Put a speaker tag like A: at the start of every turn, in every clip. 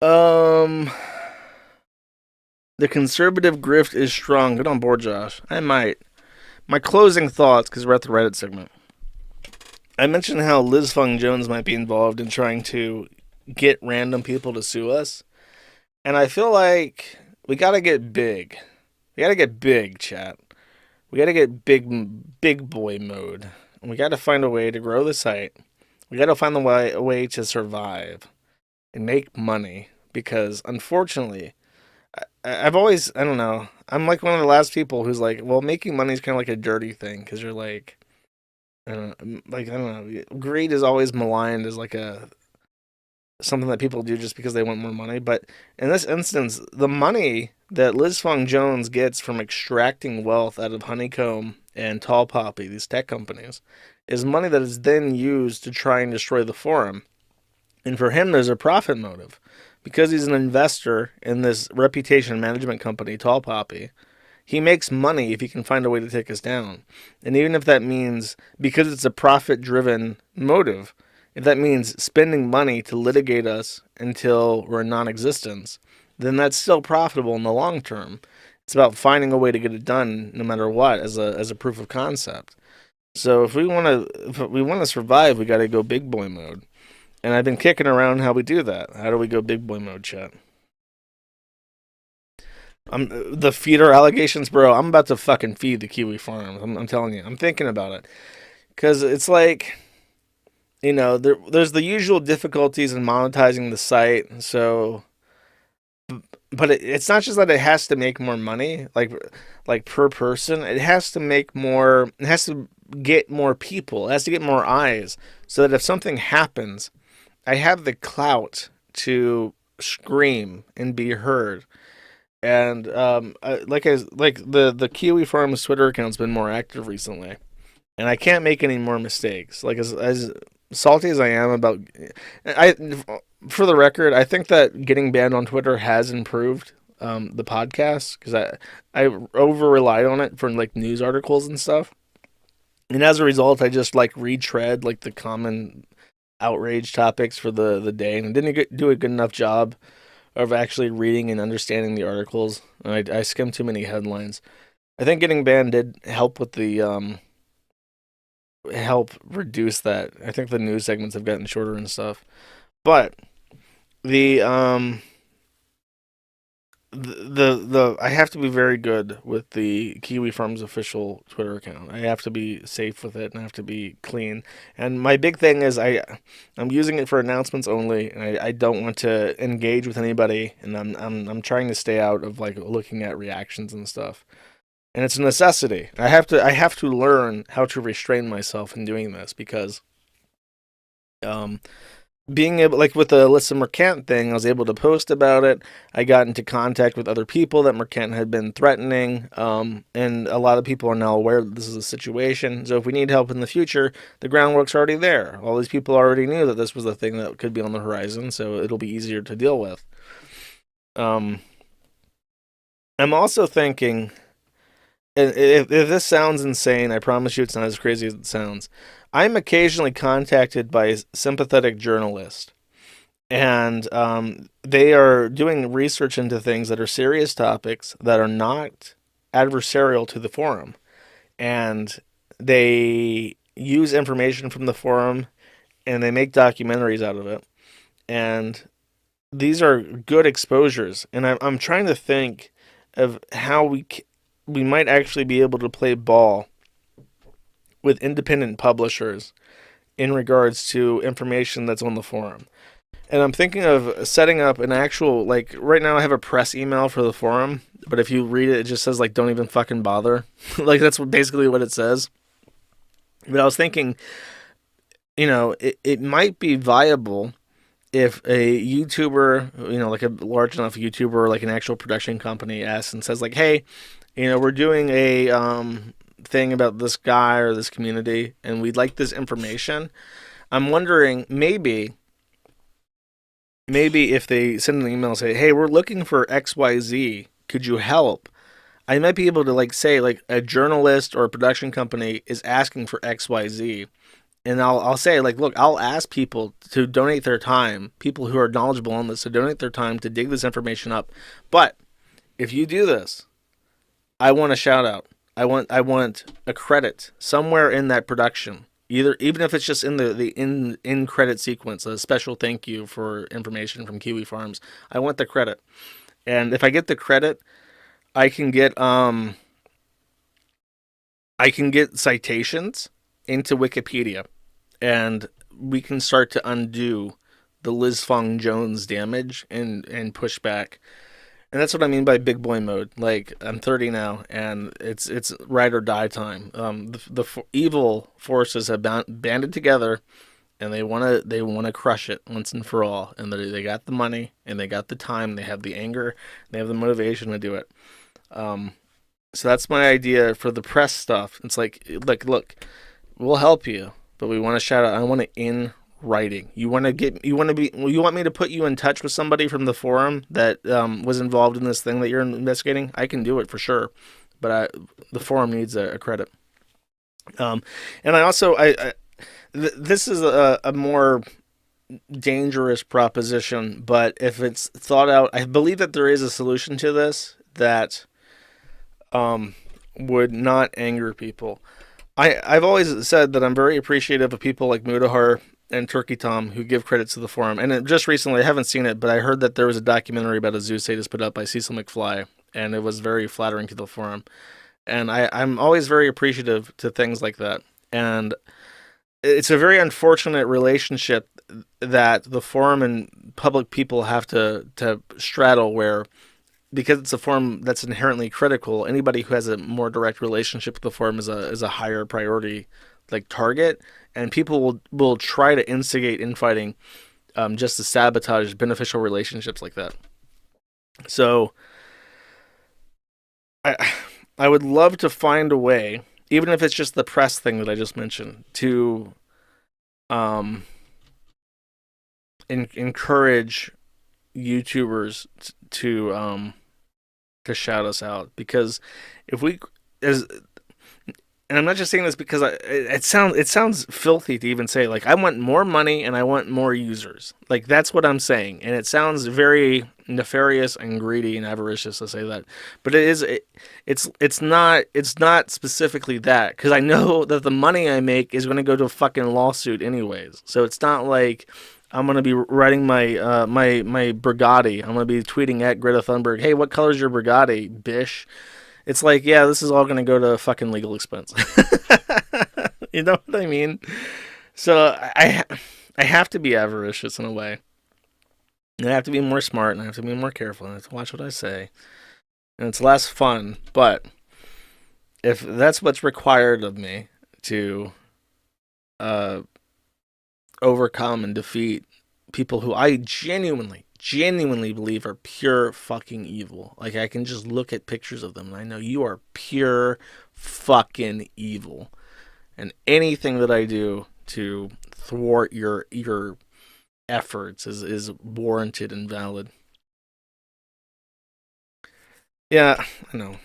A: Um, the conservative grift is strong. Get on board, Josh. I might. My closing thoughts, because we're at the Reddit segment. I mentioned how Liz Fung Jones might be involved in trying to get random people to sue us, and I feel like we gotta get big. We gotta get big, chat. We gotta get big boy mode. And we gotta find a way to grow the site. We gotta find a way to survive and make money because unfortunately, I've always, I don't know, I'm like one of the last people who's like, well, making money is kind of like a dirty thing because you're like, I don't know, greed is always maligned as like a something that people do just because they want more money. But in this instance, the money that Liz Fong Jones gets from extracting wealth out of Honeycomb and Tall Poppy, these tech companies, is money that is then used to try and destroy the forum. And for him, there's a profit motive. Because he's an investor in this reputation management company, Tall Poppy, he makes money if he can find a way to take us down. And even if that means, because it's a profit driven motive, if that means spending money to litigate us until we're in non existence, then that's still profitable in the long term. It's about finding a way to get it done no matter what as a proof of concept. So if we want to survive, we got to go big boy mode. And I've been kicking around how we do that. How do we go big boy mode, chat? The feeder allegations, bro. I'm about to fucking feed the kiwi farms. I'm telling you. I'm thinking about it because it's like there's the usual difficulties in monetizing the site. So, but it's not just that it has to make more money, like per person. It has to make more. It has to get more people. It has to get more eyes, so that if something happens, I have the clout to scream and be heard. And like the Kiwi Farms Twitter account's been more active recently, and I can't make any more mistakes. Like as salty as I am about, I for the record, I think that getting banned on Twitter has improved the podcast because I over relied on it for like news articles and stuff, and as a result, I just like retread like the common outrage topics for the day, and didn't do a good enough job of actually reading and understanding the articles. I skimmed too many headlines. I think getting banned did help with the help reduce that. I think the news segments have gotten shorter and stuff. But the the I have to be very good with the Kiwi Farms official Twitter account. I have to be safe with it and I have to be clean. And my big thing is I'm using it for announcements only, and I don't want to engage with anybody. And I'm trying to stay out of like looking at reactions and stuff. And it's a necessity. I have to learn how to restrain myself in doing this because um being able, like with the Alyssa Mercant thing, I was able to post about it. I got into contact with other people that Mercant had been threatening, and a lot of people are now aware that this is a situation. So if we need help in the future, the groundwork's already there. All these people already knew that this was a thing that could be on the horizon, so it'll be easier to deal with. Um, I'm also thinking, and if this sounds insane, I promise you it's not as crazy as it sounds. I'm occasionally contacted by sympathetic journalists, and they are doing research into things that are serious topics that are not adversarial to the forum, and they use information from the forum and they make documentaries out of it, and these are good exposures. And I'm trying to think of how we might actually be able to play ball with independent publishers in regards to information that's on the forum. And I'm thinking of setting up an actual, like, right now I have a press email for the forum, but if you read it, it just says, like, don't even fucking bother. Like, that's basically what it says. But I was thinking, it might be viable if a YouTuber, like a large enough YouTuber or like an actual production company asks and says, like, hey, we're doing a thing about this guy or this community, and we'd like this information. I'm wondering maybe if they send an email and say, hey, we're looking for XYZ, could you help? I might be able to like say like a journalist or a production company is asking for XYZ, and I'll say, like, look, I'll ask people to donate their time, people who are knowledgeable on this, to donate their time to dig this information up. But if you do this, I want a shout out. I want a credit somewhere in that production. Either even if it's just in the in credit sequence, a special thank you for information from Kiwi Farms. I want the credit. And if I get the credit, I can get citations into Wikipedia, and we can start to undo the Liz Fong Jones damage and push back. And that's what I mean by big boy mode. Like, I'm 30 now, and it's ride or die time. The evil forces have banded together, and they wanna crush it once and for all. And they got the money, and they got the time, they have the anger, they have the motivation to do it. So that's my idea for the press stuff. It's like, look, we'll help you, but we want to shout out. I want it in writing. You want me to put you in touch with somebody from the forum that was involved in this thing that you're investigating? I can do it for sure, but the forum needs a credit. And I also, this is a more dangerous proposition, but if it's thought out, I believe that there is a solution to this that would not anger people. I've always said that I'm very appreciative of people like Mudahar and Turkey Tom who give credits to the forum. And just recently, I haven't seen it, but I heard that there was a documentary about a zoo sadist put up by Cecil McFly, and it was very flattering to the forum. And I'm always very appreciative to things like that. And it's a very unfortunate relationship that the forum and public people have to straddle, where because it's a forum that's inherently critical, anybody who has a more direct relationship with the forum is a higher priority, like, target, and people will try to instigate infighting, just to sabotage beneficial relationships like that. So I would love to find a way, even if it's just the press thing that I just mentioned, to encourage YouTubers to shout us out, because if we, and I'm not just saying this because it sounds filthy to even say, like, I want more money and I want more users. Like, that's what I'm saying, and it sounds very nefarious and greedy and avaricious to say that, but it's not specifically that, because I know that the money I make is going to go to a fucking lawsuit anyways. So it's not like I'm gonna be riding my my Bugatti. I'm gonna be tweeting at Greta Thunberg, "Hey, what color's your Bugatti, bish?" It's like, yeah, this is all gonna go to fucking legal expense. You know what I mean? So I have to be avaricious in a way. And I have to be more smart, and I have to be more careful, and I have to watch what I say. And it's less fun, but if that's what's required of me to overcome and defeat people who I genuinely believe are pure fucking evil. Like, I can just look at pictures of them and I know you are pure fucking evil. And anything that I do to thwart your efforts is warranted and valid. Yeah, I know.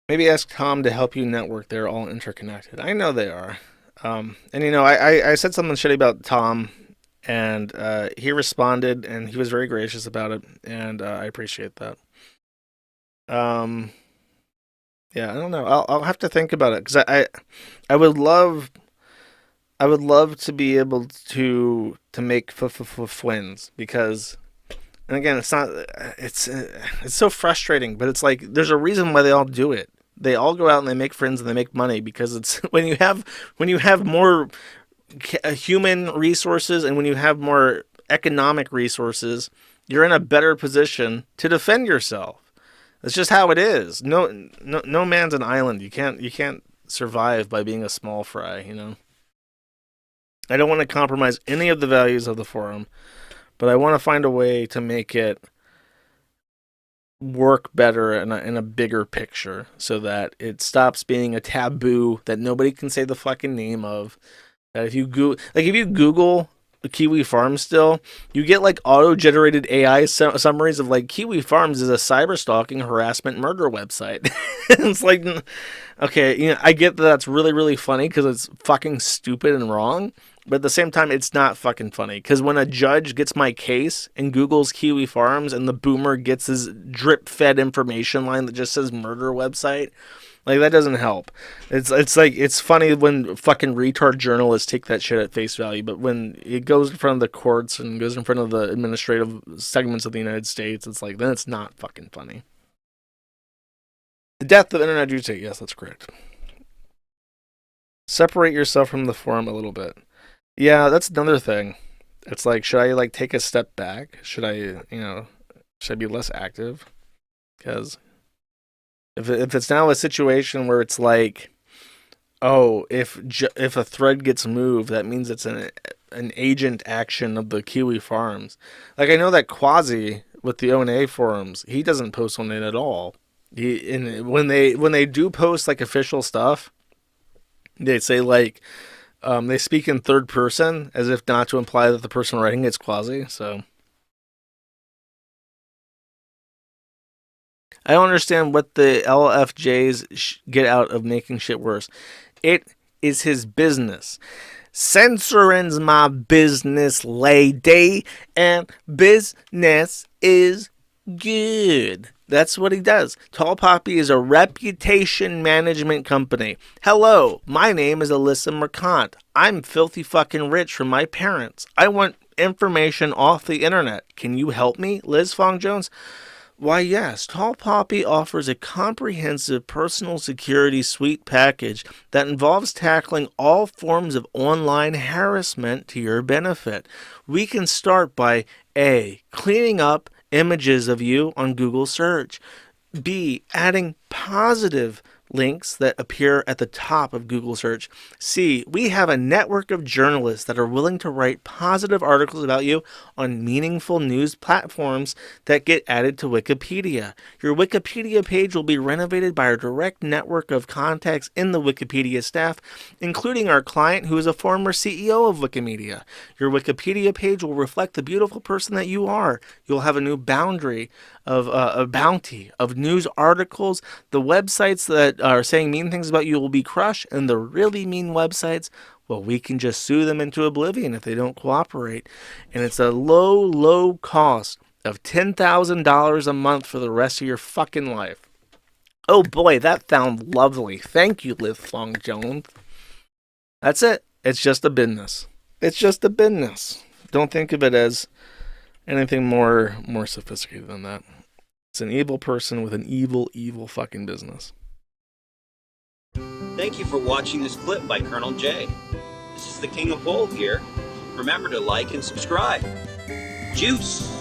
A: Maybe ask Tom to help you network. They're all interconnected. I know they are. And I said something shitty about Tom, and he responded, and he was very gracious about it, and I appreciate that. Um, yeah, I don't know. I'll have to think about it, because I would love to be able to make twins, because, and again, it's so frustrating, but it's like there's a reason why they all do it. They all go out and they make friends and they make money, because it's when you have more human resources and when you have more economic resources, you're in a better position to defend yourself. That's just how it is. No man's an island. You can't survive by being a small fry, you know. I don't want to compromise any of the values of the forum, but I want to find a way to make it work better in a bigger picture, so that it stops being a taboo that nobody can say the fucking name of. That if you Google Kiwi Farms still, you get like auto-generated AI summaries of like Kiwi Farms is a cyber stalking, harassment, murder website. It's like, okay, I get that that's really, really funny because it's fucking stupid and wrong. But at the same time, it's not fucking funny because when a judge gets my case and Google's Kiwi Farms and the boomer gets his drip-fed information line that just says murder website, like that doesn't help. It's like it's funny when fucking retard journalists take that shit at face value, but when it goes in front of the courts and goes in front of the administrative segments of the United States, it's like then it's not fucking funny. The death of internet usage. Yes, that's correct. Separate yourself from the forum a little bit. Yeah, that's another thing. It's like, should I like take a step back? Should I be less active? Because if it's now a situation where it's like, oh, if a thread gets moved, that means it's an agent action of the Kiwi Farms. Like I know that Quasi with the O&A forums, he doesn't post on it at all. When they do post like official stuff, they say like they speak in third person as if not to imply that the person writing it's Quasi. So I don't understand what the LFJs get out of making shit worse. It is his business. Censoring's my business, lady, and business is good. That's what he does. Tall Poppy is a reputation management company. Hello, my name is Alyssa Mercant. I'm filthy fucking rich from my parents. I want information off the internet. Can you help me, Liz Fong Jones? Why, yes, Tall Poppy offers a comprehensive personal security suite package that involves tackling all forms of online harassment to your benefit. We can start by A, cleaning up images of you on Google search. B, adding positive links that appear at the top of Google search. C, we have a network of journalists that are willing to write positive articles about you on meaningful news platforms that get added to Wikipedia. Your Wikipedia page will be renovated by our direct network of contacts in the Wikipedia staff, including our client who is a former CEO of Wikimedia. Your Wikipedia page will reflect the beautiful person that you are. You'll have a new boundary of a bounty of news articles. The websites that are saying mean things about you will be crushed, and the really mean websites, well, we can just sue them into oblivion if they don't cooperate. And it's a low cost of $10,000 a month for the rest of your fucking life. Oh boy, that sounds lovely. Thank you, Liz Fong Jones. That's it. It's just a business. It's just a business. Don't think of it as anything more sophisticated than that. It's an evil person with an evil fucking business.
B: Thank you for watching this clip by Colonel J. This is the King of Bold here. Remember to like and subscribe. Juice!